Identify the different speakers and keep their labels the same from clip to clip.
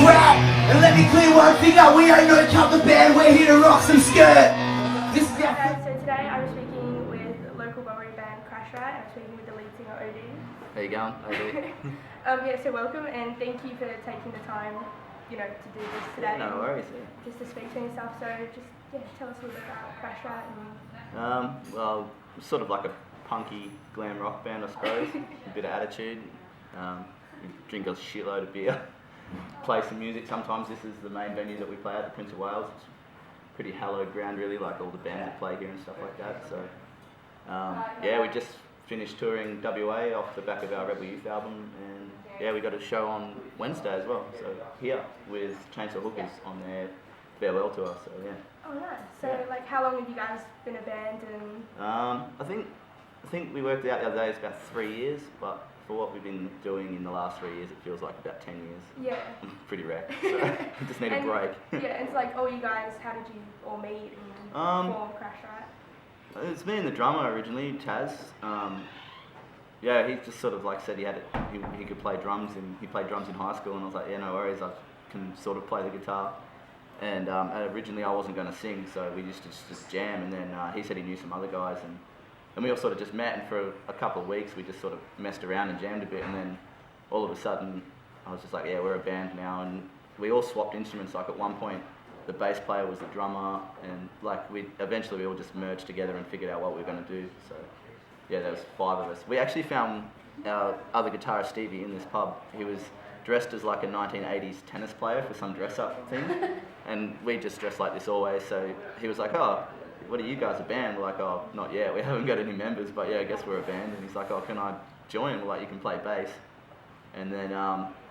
Speaker 1: trap. And let me clear one thing up, we ain't no cover band, we're here to rock some skirt. This is
Speaker 2: So today I was speaking with local Bunbury band Crash Rat, and I was speaking with the lead singer O.D.
Speaker 3: How you going?
Speaker 2: Yeah, so welcome and thank you for taking the time, to do this today.
Speaker 3: No worries.
Speaker 2: Just to speak to me and stuff. So just tell us a little bit about Crash Rat
Speaker 3: Well, sort of like a punky glam rock band, I suppose. A bit of attitude. We drink a shitload of beer. Play some music. Sometimes this is the main venue that we play at, the Prince of Wales. It's pretty hallowed ground, really, like all the bands that play here and stuff like that. So, we just finished touring WA off the back of our Rebel Youth album, and we got a show on Wednesday as well. So here with Chainsaw Hookers on their farewell tour. So yeah.
Speaker 2: Oh nice. So how long have you guys been a band? And
Speaker 3: I think we worked out the other day it's about 3 years, but for what we've been doing in the last 3 years, it feels like about 10 years.
Speaker 2: Yeah.
Speaker 3: Pretty wrecked. So we just need a break.
Speaker 2: Yeah, and it's all you guys, how did you all meet and form Crash Rat?
Speaker 3: It's me and the drummer originally, Taz. He just sort of said he could play drums, and he played drums in high school, and I was like, yeah, no worries, I can sort of play the guitar. And originally I wasn't going to sing, so we used to just jam, and then he said he knew some other guys, and we all sort of just met, and for a couple of weeks we just sort of messed around and jammed a bit, and then all of a sudden I was just like, yeah, we're a band now, and we all swapped instruments. At one point the bass player was the drummer, and eventually we all just merged together and figured out what we were going to do. So yeah, there was 5 of us. We actually found our other guitarist Stevie in this pub. He was dressed as like a 1980s tennis player for some dress-up thing, and we just dressed like this always. So he was like, "Oh, what are you guys, a band?" We're like, "Oh, not yet. We haven't got any members, but yeah, I guess we're a band." And he's like, "Oh, can I join?" We're like, "You can play bass." And then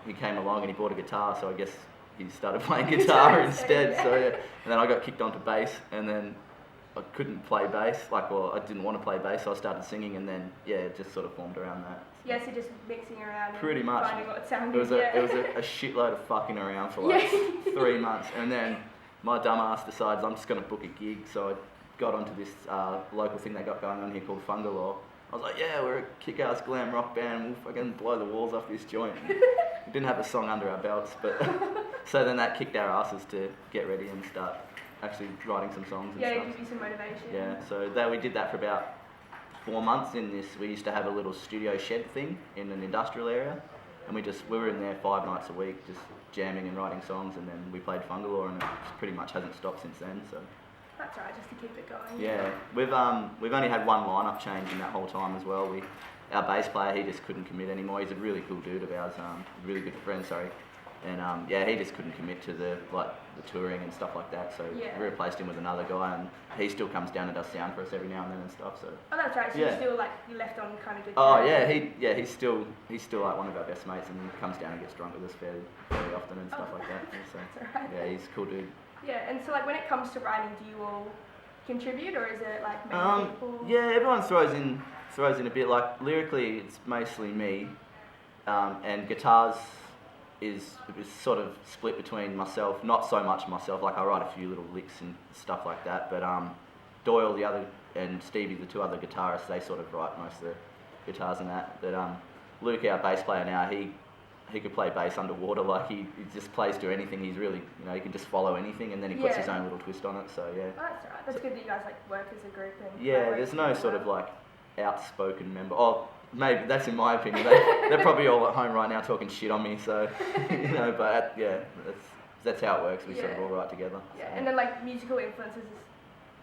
Speaker 3: he came along and he bought a guitar, so I guess he started playing guitar instead. So yeah, and then I got kicked onto bass, and then I couldn't play bass, I didn't want to play bass, so I started singing, and then it just sort of formed around that.
Speaker 2: Yeah, so just mixing around
Speaker 3: pretty
Speaker 2: and
Speaker 3: much.
Speaker 2: Finding what sounded.
Speaker 3: It was a shitload of fucking around for 3 months, and then my dumb ass decides I'm just going to book a gig, so I got onto this local thing they got going on here called Fungalore. I was like, yeah, we're a kick-ass glam rock band, we'll fucking blow the walls off this joint. We didn't have a song under our belts, but so then that kicked our asses to get ready and start actually writing some songs and stuff.
Speaker 2: Yeah, it gives you some motivation.
Speaker 3: Yeah, so we did that for about 4 months in this. We used to have a little studio shed thing in an industrial area, and we were in there 5 nights a week just jamming and writing songs, and then we played Fungalore, and it pretty much hasn't stopped since then. So
Speaker 2: that's right, just to keep it going.
Speaker 3: Yeah, we've only had one lineup change in that whole time as well. Our bass player, he just couldn't commit anymore. He's a really cool dude of ours, really good friend, sorry. And he just couldn't commit to the touring and stuff like that. So we replaced him with another guy, and he still comes down and does sound for us every now and then and stuff. So.
Speaker 2: Oh, that's right. So you're still left on kind of good.
Speaker 3: Oh yeah, he's still like one of our best mates, and he comes down and gets drunk with us fairly often and stuff like that. So
Speaker 2: that's right.
Speaker 3: Yeah, he's a cool dude.
Speaker 2: Yeah, and so when it comes to writing, do you all contribute, or is it many people?
Speaker 3: Yeah, everyone throws in a bit. Lyrically, it's mostly me, and guitars is sort of split between myself, not so much myself, I write a few little licks and stuff like that, but Doyle, and Stevie, the 2 other guitarists, they sort of write most of the guitars and that, but Luke, our bass player now, he could play bass underwater, he just plays to anything. He's really, he can just follow anything, and then he puts his own little twist on it, so yeah.
Speaker 2: Oh, that's right, that's good that you guys work as a group. And
Speaker 3: there's no sort of outspoken member. Oh, maybe that's in my opinion. They're probably all at home right now talking shit on me. So, but that's how it works. We sort of all write together.
Speaker 2: Yeah, so. And then musical influences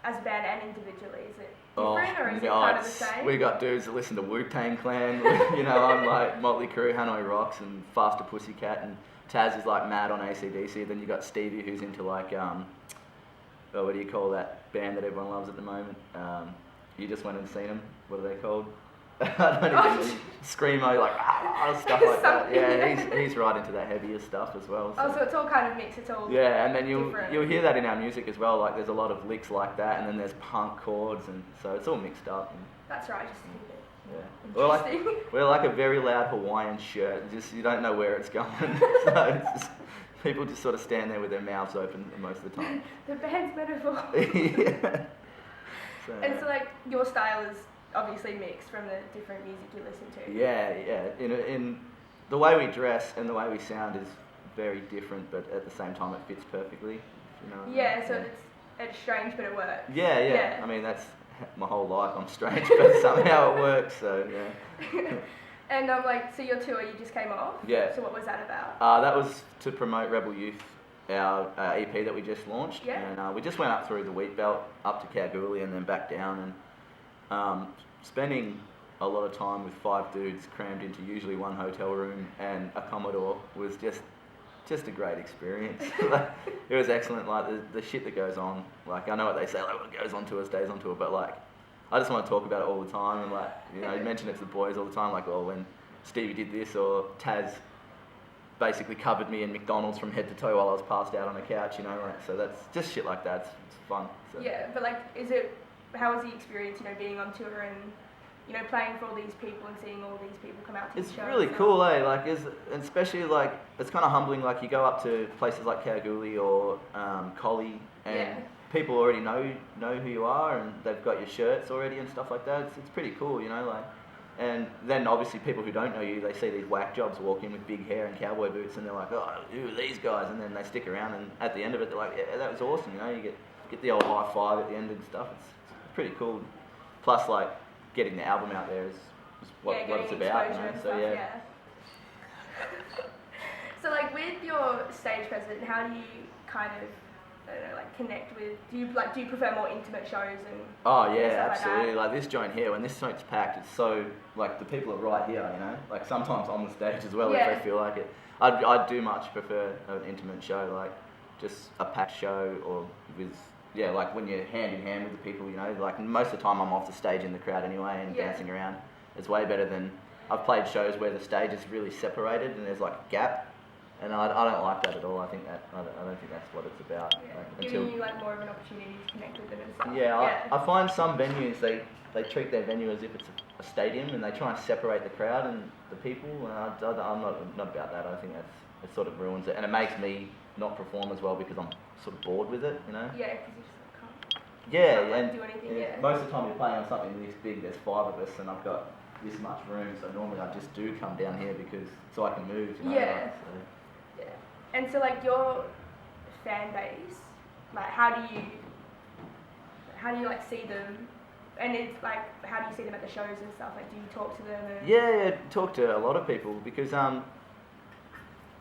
Speaker 2: as a band and individually, is it different or is it kind of the same?
Speaker 3: We got dudes that listen to Wu-Tang Clan. I'm Motley Crue, Hanoi Rocks, and Faster Pussycat, and Taz is mad on AC/DC. Then you got Stevie, who's into what do you call that band that everyone loves at the moment? You just went and seen them. What are they called? I don't even know. Screamo, stuff like that. Yeah, he's right into that heavier stuff as well. So.
Speaker 2: Oh, so it's all kind of mixed. It's all
Speaker 3: and then you'll hear that in our music as well. There's a lot of licks like that, and then there's punk chords, and so it's all mixed up. And,
Speaker 2: that's right. Just to keep it
Speaker 3: we're like a very loud Hawaiian shirt. Just you don't know where it's going. So it's just, people just sort of stand there with their mouths open most of the time.
Speaker 2: The band's metaphor.
Speaker 3: Yeah. So,
Speaker 2: and so your style is obviously mixed from the different music you listen to.
Speaker 3: Yeah. In the way we dress and the way we sound is very different, but at the same time it fits perfectly. You know.
Speaker 2: Yeah, so it's strange, but it works.
Speaker 3: Yeah. I mean, that's my whole life. I'm strange, but somehow it works. So yeah.
Speaker 2: And so your tour, you just came off.
Speaker 3: Yeah.
Speaker 2: So what was that about?
Speaker 3: That was to promote Rebel Youth, our EP that we just launched.
Speaker 2: Yeah.
Speaker 3: And we just went up through the wheat belt, up to Kalgoorlie, and then back down, and spending a lot of time with 5 dudes crammed into usually one hotel room and a Commodore was just a great experience. It was excellent. Like the shit that goes on. Like I know what they say, like what goes on tour stays on tour, but like I just want to talk about it all the time, and like you mention it to the boys all the time. Like, well, when Stevie did this, or Taz basically covered me in McDonald's from head to toe while I was passed out on a couch. Like so that's just shit like that. It's fun. So.
Speaker 2: Yeah, but how was the experience? Being on tour and playing for all these people and seeing all these people come out to the show.
Speaker 3: It's really cool, eh? Like, especially like it's kind of humbling. Like, you go up to places like Kalgoorlie or Collie, and people already know who you are, and they've got your shirts already and stuff like that. It's pretty cool, like. And then obviously people who don't know you, they see these whack jobs walk in with big hair and cowboy boots, and they're like, oh, who are these guys? And then they stick around, and at the end of it, they're like, yeah, that was awesome. You get the old high five at the end and stuff. It's pretty cool. Plus, like, getting the album out there is what it's about, So
Speaker 2: stuff, yeah. So like with your stage presence, how do you kind of connect with? Do you prefer more intimate shows and?
Speaker 3: Oh yeah,
Speaker 2: stuff
Speaker 3: absolutely.
Speaker 2: Like
Speaker 3: this joint here, when this joint's packed, it's so like the people are right here, Like sometimes on the stage as well if they feel like it. I'd do much prefer an intimate show, like just a packed show or with. Yeah, like when you're hand in hand with the people, like most of the time I'm off the stage in the crowd anyway and dancing around. It's way better than, I've played shows where the stage is really separated and there's like a gap, and I don't like that at all. I don't think that's what it's about.
Speaker 2: Yeah. Giving you more of an opportunity to connect with them and stuff.
Speaker 3: Yeah, I find some venues, they treat their venue as if it's a stadium, and they try and separate the crowd and the people, and I'm not about that. I think it sort of ruins it, and it makes me not perform as well because I'm sort of bored with it,
Speaker 2: Yeah, because you just
Speaker 3: can't
Speaker 2: do anything.
Speaker 3: Most of the time you're playing on something this big, there's 5 of us, and I've got this much room, so normally I just do come down here so I can move,
Speaker 2: Yeah. And so your fan base, how do you see them? And it's how do you see them at the shows and stuff? Do you talk to them?
Speaker 3: Yeah, talk to a lot of people because I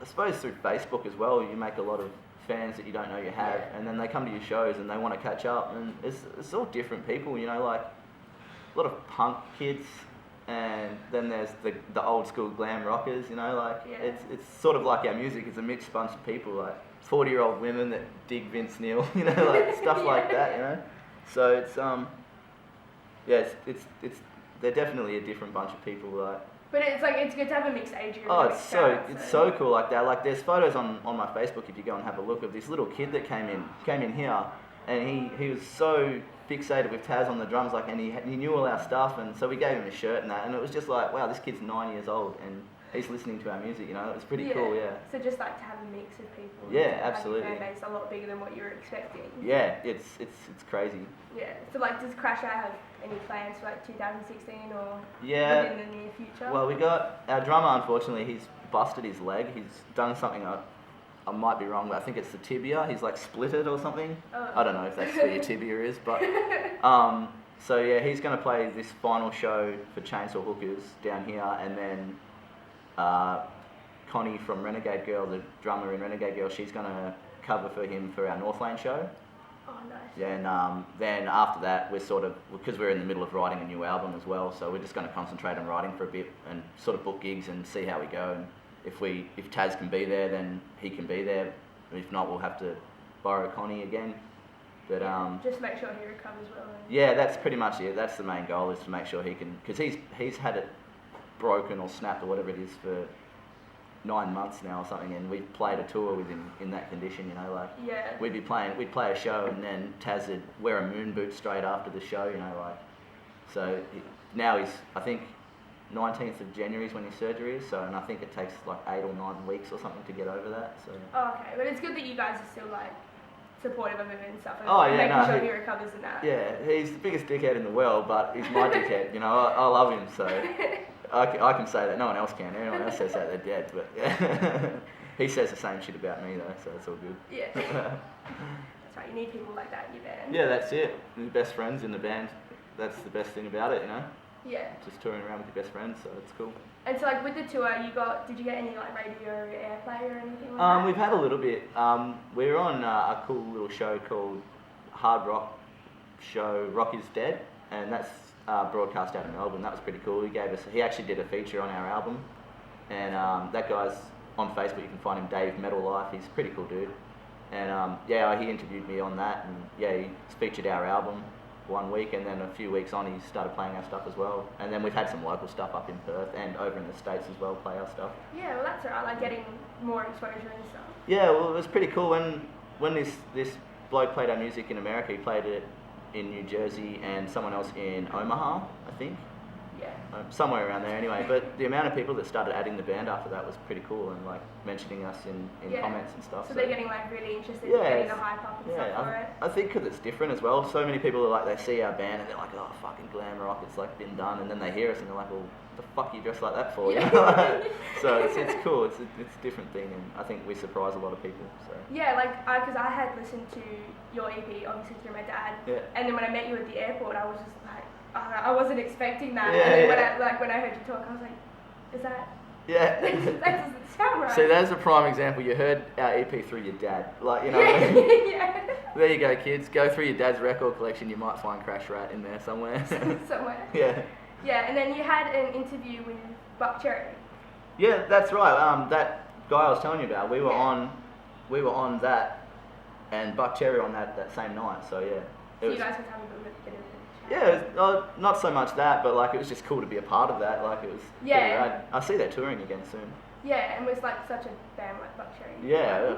Speaker 3: suppose through Facebook as well, you make a lot of fans that you don't know you have, and then they come to your shows and they want to catch up, and it's all different people, like a lot of punk kids, and then there's the old school glam rockers, it's sort of like our music is a mixed bunch of people, like 40-year-old women that dig Vince Neil, stuff like that, So it's it's they're definitely a different bunch of people,
Speaker 2: But it's good to have a mixed age group.
Speaker 3: Oh, it's so cool like that. Like there's photos on my Facebook if you go and have a look of this little kid that came in here, and he was so fixated with Taz on the drums, and he knew all our stuff, and so we gave him a shirt and that, and it was just like, wow, this kid's 9 years old and he's listening to our music, It was pretty cool, yeah.
Speaker 2: So just to have a mix of people.
Speaker 3: Yeah, absolutely.
Speaker 2: Fan base a lot bigger than what you were expecting.
Speaker 3: Yeah, it's crazy.
Speaker 2: Yeah. So does Crash Out have any plans for 2016 or
Speaker 3: within
Speaker 2: the near future?
Speaker 3: Well, we got our drummer. Unfortunately, he's busted his leg. He's done something. I might be wrong, but I think it's the tibia. He's split it or something.
Speaker 2: Oh.
Speaker 3: I don't know if that's where your tibia is, but so yeah, he's going to play this final show for Chainsaw Hookers down here, and then Connie from Renegade Girl, the drummer in Renegade Girl, she's going to cover for him for our North Lane show.
Speaker 2: Oh, nice.
Speaker 3: Yeah, and then after that, we're because we're in the middle of writing a new album as well, so we're just going to concentrate on writing for a bit and sort of book gigs and see how we go. And if Taz can be there, then he can be there. If not, we'll have to borrow Connie again. But
Speaker 2: just make sure he recovers well.
Speaker 3: Yeah, that's pretty much it. That's the main goal, is to make sure he can, because he's had it broken or snapped or whatever it is for 9 months now or something, and we've played a tour with him in that condition, we'd play a show, and then Taz would wear a moon boot straight after the show, so now he's, I think 19th of January is when his surgery is, and I think it takes 8 or 9 weeks or something to get over that, so.
Speaker 2: Oh, okay, but it's good that you guys are still supportive of him and stuff,
Speaker 3: and
Speaker 2: making sure he recovers and that.
Speaker 3: Yeah, he's the biggest dickhead in the world, but he's my dickhead, I love him, so. I can say that. No one else can. Anyone else says that, they're dead. But yeah. He says the same shit about me though, so it's all good.
Speaker 2: Yeah. That's right. You need people like that in your band.
Speaker 3: Yeah, that's it. Your best friends in the band. That's the best thing about it, you know.
Speaker 2: Yeah.
Speaker 3: Just touring around with your best friends, so it's cool.
Speaker 2: And so, like with the tour, did you get any like radio airplay or anything like that?
Speaker 3: We've had a little bit. We were on a cool little show called Hard Rock Show Rock is Dead, and that's broadcast out in Melbourne. That was pretty cool. He actually did a feature on our album, and that guy's on Facebook. You can find him, Dave Metal Life. He's a pretty cool dude, and yeah, he interviewed me on that, and yeah, he featured our album 1 week, and then a few weeks on he started playing our stuff as well, and then we've had some local stuff up in Perth and over in the States as well play our stuff.
Speaker 2: Yeah, well that's alright, like getting more exposure and stuff.
Speaker 3: Yeah, well it was pretty cool when this bloke played our music in America. He played it in New Jersey and someone else in Omaha, I think.
Speaker 2: Yeah.
Speaker 3: Somewhere around there anyway, but the amount of people that started adding the band after that was pretty cool, and like mentioning us in comments and stuff.
Speaker 2: So they're getting like really interested in getting the hype up and stuff for it.
Speaker 3: I think because it's different as well. So many people are like, they see our band and they're like, oh fucking glam rock, it's like been done, and then they hear us and they're like, well, the fuck you dressed like that for? You know? So it's cool. It's a different thing, and I think we surprise a lot of people. So.
Speaker 2: Yeah, like because I had listened to your EP obviously through my dad, and then when I met you at the airport, I was just like, I wasn't expecting that.
Speaker 3: Yeah,
Speaker 2: and then when I heard you talk, I was like, is that?
Speaker 3: Yeah.
Speaker 2: That doesn't sound right.
Speaker 3: See, there's a prime example. You heard our EP through your dad. Like, you know.
Speaker 2: Yeah.
Speaker 3: There you go, kids. Go through your dad's record collection. You might find Crash Rat in there somewhere.
Speaker 2: Somewhere.
Speaker 3: Yeah.
Speaker 2: Yeah, and then you had an interview with Buck Cherry.
Speaker 3: Yeah, that's right. That guy I was telling you about, we were on that, and Buck Cherry on that same night. So yeah.
Speaker 2: So you guys were having a bit of a chat.
Speaker 3: Yeah, not so much that, but like it was just cool to be a part of that. Like it was.
Speaker 2: Yeah.
Speaker 3: I see they're touring again soon.
Speaker 2: Yeah, and was like such a band like Buck Cherry.
Speaker 3: Yeah,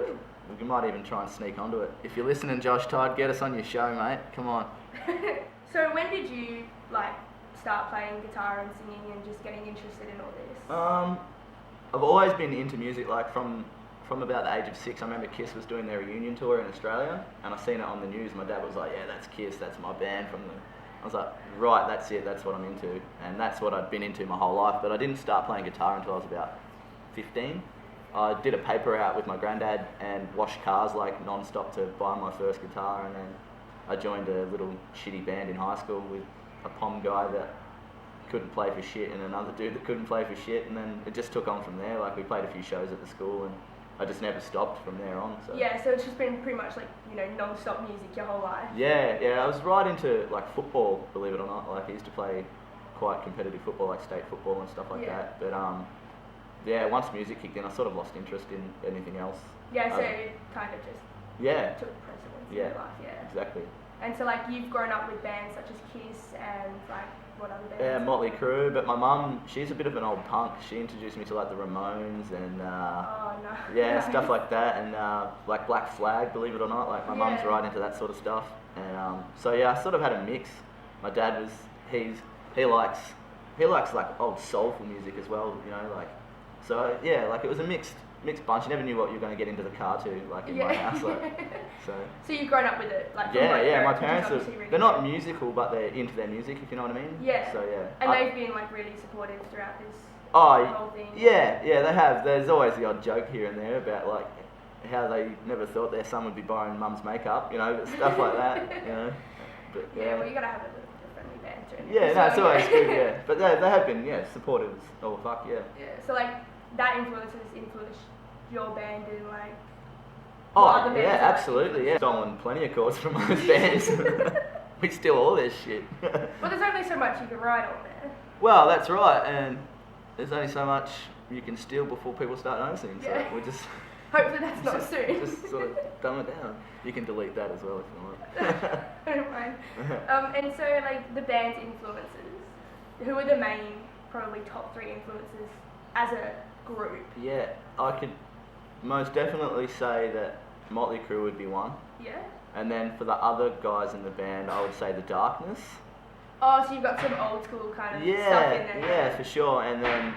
Speaker 3: we might even try and sneak onto it. If you're listening, Josh Todd, get us on your show, mate. Come on.
Speaker 2: So when did you like start playing guitar and singing and just getting interested in all this?
Speaker 3: I've always been into music, like from about the age of 6. I remember Kiss was doing their reunion tour in Australia, and I seen it on the news. My dad was like, yeah, that's Kiss, that's my band from the... I was like, right, that's it, that's what I'm into. And that's what I'd been into my whole life, but I didn't start playing guitar until I was about 15. I did a paper out with my granddad and washed cars like non-stop to buy my first guitar, and then I joined a little shitty band in high school with a pom guy that couldn't play for shit and another dude that couldn't play for shit, and then it just took on from there. Like we played a few shows at the school, and I just never stopped from there on. So.
Speaker 2: Yeah, so it's just been pretty much like, you know, non-stop music your whole life.
Speaker 3: Yeah, I was right into like football, believe it or not. Like I used to play quite competitive football, like state football and stuff like that. But yeah, once music kicked in, I sort of lost interest in anything else.
Speaker 2: Yeah, so it kind of just took precedence in your life,
Speaker 3: Exactly.
Speaker 2: And so like you've grown up with bands such as Kiss and like what other bands?
Speaker 3: Yeah, Motley Crue, but my mum, she's a bit of an old punk. She introduced me to like the Ramones and stuff like that, and like Black Flag, believe it or not. Like my mum's right into that sort of stuff, and so yeah, I sort of had a mix. My dad was he likes like old soulful music as well, you know, like so yeah, like it was a mixed bunch. You never knew what you were going to get into the car to, like in my house. Like,
Speaker 2: so you've grown up with it, like
Speaker 3: my parents they're not musical, but they're into their music, if you know what I mean.
Speaker 2: Yeah.
Speaker 3: So yeah.
Speaker 2: And they've been like really supportive throughout this whole thing.
Speaker 3: Yeah, they have. There's always the odd joke here and there about like how they never thought their son would be borrowing mum's makeup, you know, stuff like that, you know. But,
Speaker 2: well, you gotta have a friendly banter.
Speaker 3: Yeah, no, it's always good. Yeah, but they have been supportive. Oh fuck yeah.
Speaker 2: Yeah. So like that influenced your band and like.
Speaker 3: Oh yeah, absolutely. Yeah, stolen plenty of chords from most bands. We steal all their shit.
Speaker 2: Well, there's only so much you can write on there.
Speaker 3: Well, that's right, and there's only so much you can steal before people start noticing. So we're just.
Speaker 2: Hopefully that's not soon.
Speaker 3: Just sort of dumb it down. You can delete that as well if you want.
Speaker 2: I don't mind. And so like the band's influences, who are the main, probably top 3 influences as a group?
Speaker 3: Yeah, I could most definitely say that Motley Crue would be one.
Speaker 2: Yeah.
Speaker 3: And then for the other guys in the band, I would say The Darkness.
Speaker 2: Oh, so you've got some old school kind of stuff in there.
Speaker 3: Yeah, for sure. And then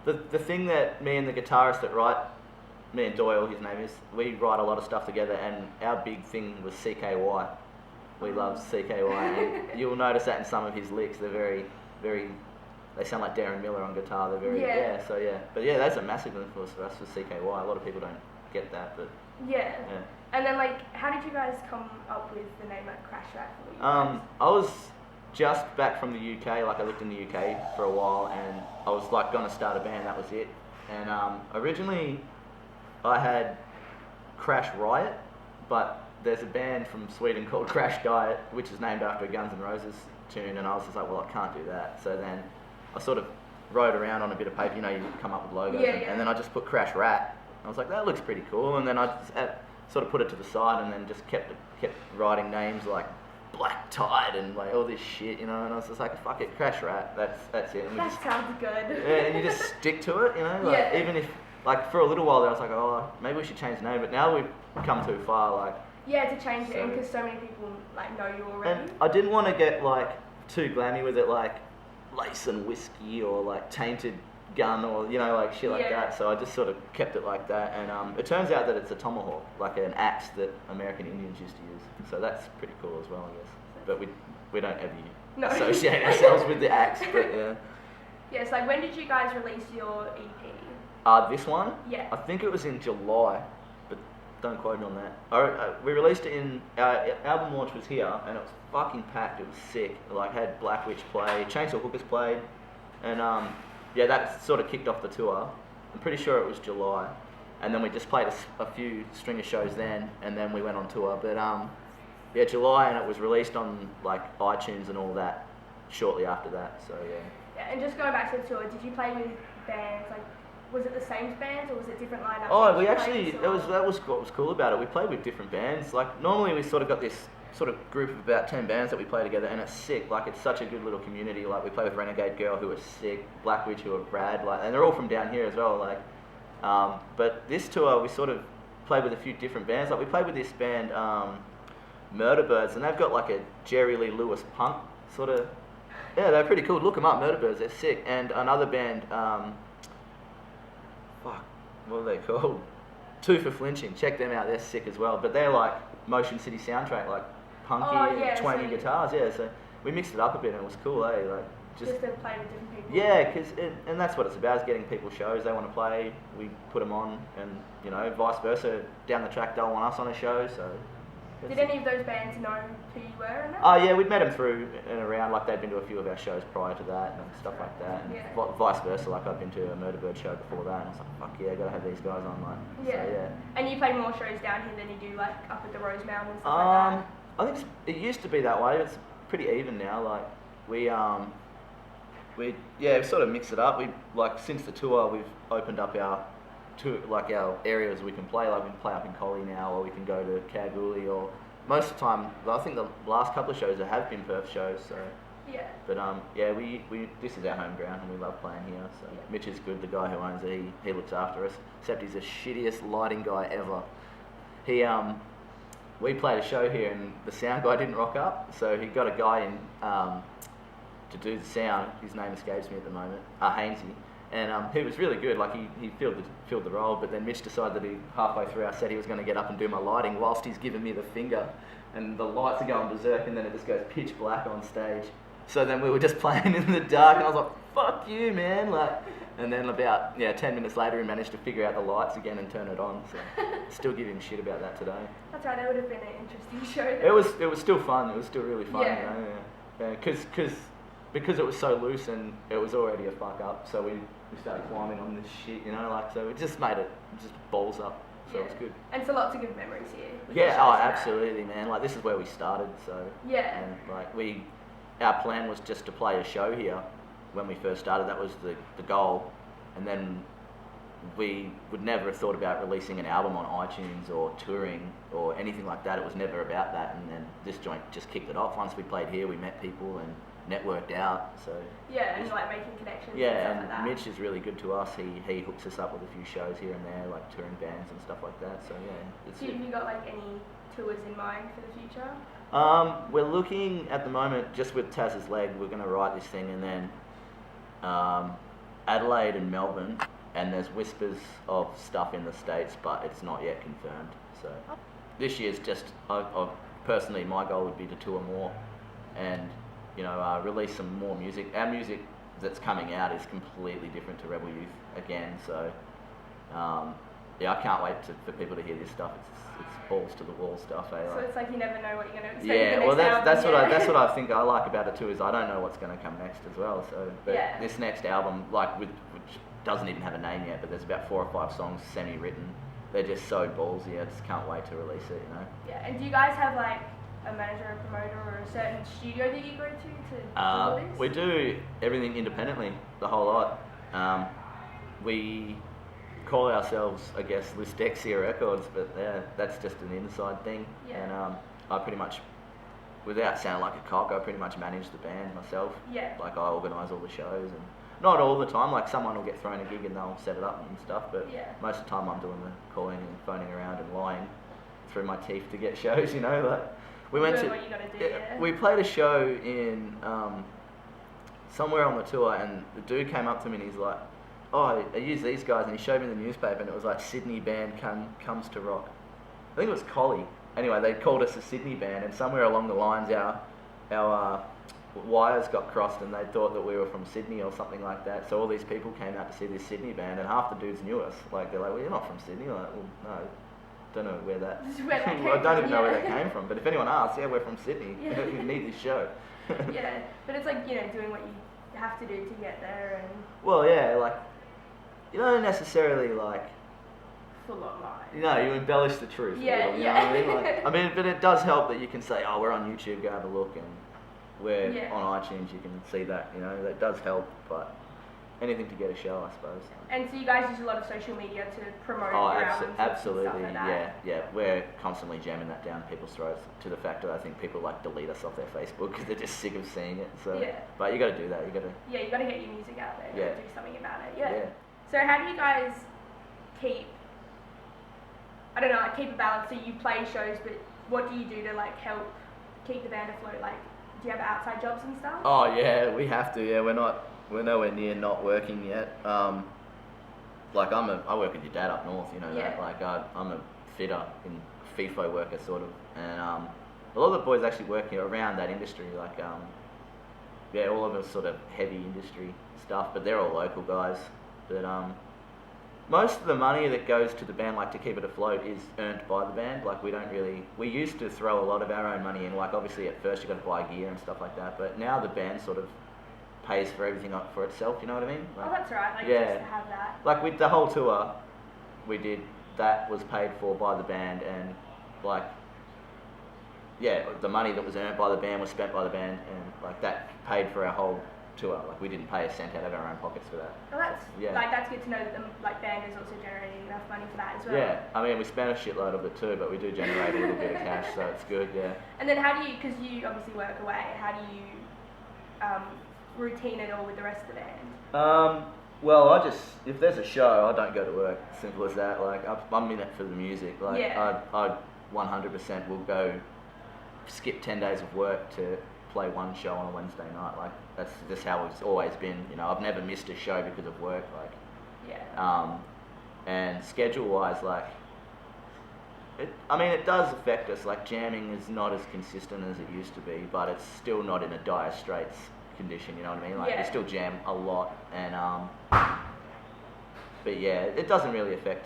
Speaker 3: the thing that me and the guitarist that write, me and Doyle, his name is, we write a lot of stuff together, and our big thing was CKY. We love CKY, and you'll notice that in some of his licks. They're very, very they sound like Darren Miller on guitar. They're very But yeah, that's a massive influence for us for CKY. A lot of people don't get that, but
Speaker 2: yeah. And then like, how did you guys come up with the name like Crash Rat?
Speaker 3: I was just back from the UK. Like I lived in the UK for a while, and I was like gonna start a band. That was it. And originally, I had Crash Riot, but there's a band from Sweden called Crash Diet, which is named after a Guns N' Roses tune, and I was just like, well, I can't do that. So then I sort of wrote around on a bit of paper, you know, you come up with logos, and then I just put Crash Rat. I was like, that looks pretty cool, and then I just sort of put it to the side, and then just kept writing names like Black Tide and like all this shit, you know, and I was just like, fuck it, Crash Rat, that's it. And
Speaker 2: that sounds good.
Speaker 3: Yeah, and you just stick to it, you know, like even if, like for a little while there I was like, oh, maybe we should change the name, but now we've come too far, like.
Speaker 2: Yeah, to change it, because so many people like know you already.
Speaker 3: And I didn't want to get like too glammy with it, like lace and whiskey or like tainted gun or, you know, like shit like that. So I just sort of kept it like that, and it turns out that it's a tomahawk, like an axe that American Indians used to use. So that's pretty cool as well, I guess. But we don't ever associate ourselves with the axe. But yeah.
Speaker 2: Yeah, so like when did you guys release your EP?
Speaker 3: This one?
Speaker 2: Yeah.
Speaker 3: I think it was in July, but don't quote me on that. We released it in, our album launch was here, and it was fucking packed. It was sick. It like had Black Witch play, Chainsaw Hookers played, and yeah, that sort of kicked off the tour. I'm pretty sure it was July, and then we just played a few string of shows then, and then we went on tour. But yeah, July, and it was released on like iTunes and all that shortly after that. So yeah.
Speaker 2: Yeah, and just going back to the tour, did you play with bands like? Was it the same bands or was it different lineups?
Speaker 3: Oh, we actually, that was what was cool about it. We played with different bands. Like normally we sort of got this sort of group of about 10 bands that we play together, and it's sick. Like it's such a good little community. Like we play with Renegade Girl, who are sick, Black Witch, who are rad, like, and they're all from down here as well. Like, but this tour we sort of played with a few different bands. Like we played with this band, Murder Birds, and they've got like a Jerry Lee Lewis punk sort of. Yeah, they're pretty cool. Look them up, Murder Birds. They're sick. And another band. What are they called? Two for Flinching. Check them out. They're sick as well. But they're like Motion City soundtrack, like punky, twangy guitars. Yeah, so we mixed it up a bit and it was cool, eh? Like
Speaker 2: just to play with different people.
Speaker 3: Yeah, and that's what it's about, is getting people shows. They want to play, we put them on, and you know, vice versa. Down the track, they'll want us on a show. So.
Speaker 2: Did any of those bands know who you were and that?
Speaker 3: Oh yeah, we'd met them through and around, like they'd been to a few of our shows prior to that and stuff like that, and vice versa, like I'd been to a Murder Bird show before that, and I was like, fuck yeah, gotta have these guys on, like.
Speaker 2: Yeah.
Speaker 3: So, yeah.
Speaker 2: And you play more shows down here than you do like up at the Rosemount and stuff like that?
Speaker 3: I think it used to be that way. It's pretty even now. Like we sort of mix it up. We like since the tour, we've opened up our areas we can play. Like we can play up in Collie now, or we can go to Kalgoorlie, or most of the time, I think the last couple of shows there have been Perth shows. So
Speaker 2: yeah. But
Speaker 3: we this is our home ground and we love playing here. So Mitch is good, the guy who owns it. He looks after us. Except he's the shittiest lighting guy ever. We played a show here and the sound guy didn't rock up, so he got a guy in to do the sound. His name escapes me at the moment, Hainsey, and he was really good. Like he filled the role, but then Mitch decided that halfway through our set he was going to get up and do my lighting whilst he's giving me the finger, and the lights are going berserk, and then it just goes pitch black on stage. So then we were just playing in the dark, and I was like, "Fuck you, man!" Like. And then about 10 minutes later, he managed to figure out the lights again and turn it on. So still give him shit about that today.
Speaker 2: That's right. That would have been an interesting show.
Speaker 3: It was still fun. It was still really fun. Yeah. You know? Yeah. Because it was so loose and it was already a fuck up. So we started climbing on this shit. You know, like so it just made it just balls up. So it was good.
Speaker 2: And so lots of good memories here.
Speaker 3: Yeah. Oh, absolutely, man. Like this is where we started. So
Speaker 2: yeah.
Speaker 3: And like our plan was just to play a show here. When we first started, that was the goal, and then we would never have thought about releasing an album on iTunes or touring or anything like that. It was never about that, and then this joint just kicked it off. Once we played here, we met people and networked out. So
Speaker 2: yeah, and like making connections.
Speaker 3: Yeah,
Speaker 2: and stuff like that.
Speaker 3: Mitch is really good to us. He hooks us up with a few shows here and there, like touring bands and stuff like that. So yeah.
Speaker 2: So have you got like any tours in mind for the future?
Speaker 3: We're looking at the moment just with Taz's leg. We're going to write this thing and then. Adelaide and Melbourne, and there's whispers of stuff in the States, but it's not yet confirmed. So this year's just, personally, my goal would be to tour more and, release some more music. Our music that's coming out is completely different to Rebel Youth again. So I can't wait for people to hear this stuff. It's balls to the wall stuff.
Speaker 2: So
Speaker 3: Like,
Speaker 2: it's like you never know what you're going to expect.
Speaker 3: yeah,
Speaker 2: the
Speaker 3: well
Speaker 2: next
Speaker 3: that's
Speaker 2: album,
Speaker 3: that's what I think I like about it too, is I don't know what's going to come next as well. So but this next album, like which doesn't even have a name yet, but there's about 4 or 5 songs semi-written. They're just so ballsy. I just can't wait to release it.
Speaker 2: Yeah, and do you guys have like a manager, a promoter, or a certain studio that you go to do all this?
Speaker 3: We do everything independently, the whole lot. We call ourselves, I guess, Lystexia Records, but yeah, that's just an inside thing.
Speaker 2: Yeah.
Speaker 3: And I pretty much, without sounding like a cock, I pretty much manage the band myself.
Speaker 2: Yeah.
Speaker 3: Like I organise all the shows, and not all the time. Like someone will get thrown a gig and they'll set it up and stuff, but most of the time I'm doing the calling and phoning around and lying through my teeth to get shows. Like we went to.
Speaker 2: What you gotta do,
Speaker 3: We played a show in somewhere on the tour, and the dude came up to me and he's like, "Oh, I use these guys," and he showed me the newspaper, and it was like Sydney band comes to rock. I think it was Collie. Anyway, they called us a Sydney band, and somewhere along the lines our wires got crossed, and they thought that we were from Sydney or something like that. So all these people came out to see this Sydney band, and half the dudes knew us. Like they're like, "Well, you're not from Sydney." I'm like, "Well, no, don't know where that. I don't even know where that came from. But if anyone asks, yeah, we're from Sydney. You need this show."
Speaker 2: Yeah, but it's like doing what you have to do to get there, and
Speaker 3: well, yeah, like you don't necessarily like.
Speaker 2: Full on lie.
Speaker 3: You embellish the truth.
Speaker 2: Yeah,
Speaker 3: a little, you know what I mean? But it does help that you can say, "Oh, we're on YouTube. Go have a look," and we're on iTunes. You can see that. That does help. But anything to get a show, I suppose.
Speaker 2: And so you guys use a lot of social media to promote
Speaker 3: your
Speaker 2: albums
Speaker 3: absolutely,
Speaker 2: and stuff like that.
Speaker 3: Yeah. We're constantly jamming that down people's throats to the fact that I think people like delete us off their Facebook because they're just sick of seeing it. So, but you got to do that. You got to.
Speaker 2: Yeah, you got to get your music out there. You got to do something about it.
Speaker 3: Yeah.
Speaker 2: So how do you guys keep? I don't know, like keep a balance. So you play shows, but what do you do to like help keep the band afloat? Like, do you have outside jobs and stuff?
Speaker 3: Oh yeah, we have to. Yeah, we're nowhere near not working yet. Like I work with your dad up north. That. Like I'm a fitter in FIFO worker sort of, and a lot of the boys actually work around that industry. Like all of us sort of heavy industry stuff, but they're all local guys. But most of the money that goes to the band, like to keep it afloat, is earned by the band. Like we used to throw a lot of our own money in. Like obviously at first you got to buy gear and stuff like that, but now the band sort of pays for everything up for itself. You know what I mean? Like,
Speaker 2: that's right. Like just to have that.
Speaker 3: Like with the whole tour, we did that was paid for by the band, and like the money that was earned by the band was spent by the band, and like that paid for our whole tour. Like we didn't pay a cent out of our own pockets for that.
Speaker 2: Well, that's good to know that the band is also generating enough money for that as well.
Speaker 3: Yeah, I mean we spent a shitload of it too, but we do generate a little bit of cash, so it's good. Yeah.
Speaker 2: And then how do you? Because you obviously work away. How do you routine it all with the rest of the band?
Speaker 3: Well, if there's a show, I don't go to work. Simple as that. Like I'm in it for the music. Like I 100% will go skip 10 days of work to play one show on a Wednesday night. Like that's just how it's always been. I've never missed a show because of work. Like and schedule wise, like it does affect us. Like jamming is not as consistent as it used to be, but it's still not in a dire straits condition. You know what I mean? Like we still jam a lot, and but yeah, it doesn't really affect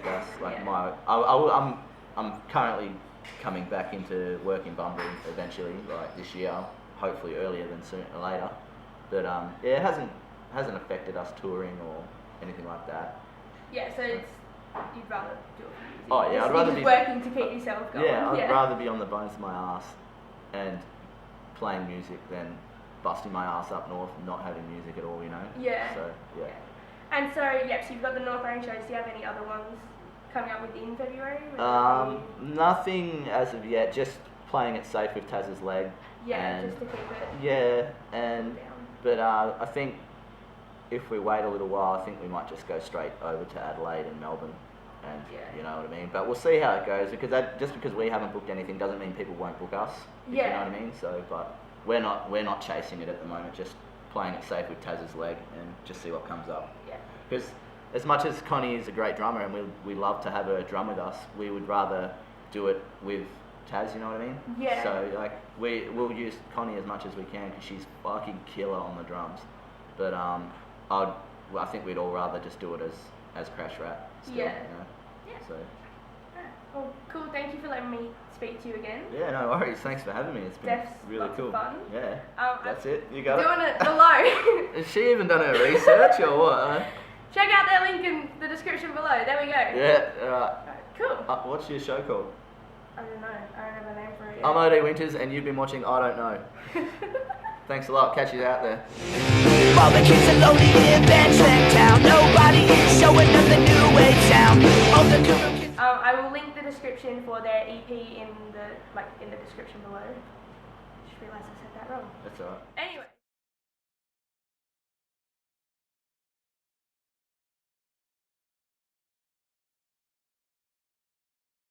Speaker 3: us. Like I'm currently coming back into work in Bunbury eventually, like this year, hopefully earlier than sooner or later. But it hasn't affected us touring or anything like that.
Speaker 2: Yeah, so you'd rather do it for music.
Speaker 3: Oh yeah, I'd rather be
Speaker 2: working to keep yourself going.
Speaker 3: Yeah, I'd rather be on the bones of my ass and playing music than busting my ass up north and not having music at all.
Speaker 2: Yeah.
Speaker 3: So yeah.
Speaker 2: And so so you've got the North Orange shows. Do you have any other ones coming up within February?
Speaker 3: Nothing as of yet. Just playing it safe with Taz's leg.
Speaker 2: Yeah, just to keep it.
Speaker 3: Yeah, but I think if we wait a little while, I think we might just go straight over to Adelaide and Melbourne, and you know what I mean. But we'll see how it goes, because just because we haven't booked anything doesn't mean people won't book us. If you know what I mean. So, but we're not chasing it at the moment. Just playing it safe with Taz's leg and just see what comes up.
Speaker 2: Yeah.
Speaker 3: Because as much as Connie is a great drummer and we love to have her drum with us, we would rather do it with Taz, you know what I mean?
Speaker 2: Yeah.
Speaker 3: So like we'll use Connie as much as we can because she's fucking killer on the drums. But I think we'd all rather just do it as Crash Rap. Still,
Speaker 2: Yeah.
Speaker 3: You know?
Speaker 2: Yeah.
Speaker 3: So.
Speaker 2: Well, cool. Thank you for letting me speak to you again.
Speaker 3: Yeah, no worries. Thanks for having me. It's been
Speaker 2: That's
Speaker 3: really
Speaker 2: lots of
Speaker 3: cool.
Speaker 2: fun.
Speaker 3: Yeah. That's
Speaker 2: I'm
Speaker 3: it. You got
Speaker 2: doing it below.
Speaker 3: Has she even done her research or what? Huh?
Speaker 2: Check out that link in the description below. There we go.
Speaker 3: Yeah. Alright.
Speaker 2: Cool.
Speaker 3: What's your show called?
Speaker 2: I don't know. I don't have a name for it yet.
Speaker 3: I'm O.D Winters, and you've been watching I Don't Know. Thanks a lot. Catch you out there.
Speaker 1: All the kids are lonely in Benson Town. Nobody is showing them the new wave sound. All the cool kids.
Speaker 2: I will link the description for their EP in the description below. Just realised I said that wrong.
Speaker 3: That's alright.
Speaker 2: Anyway.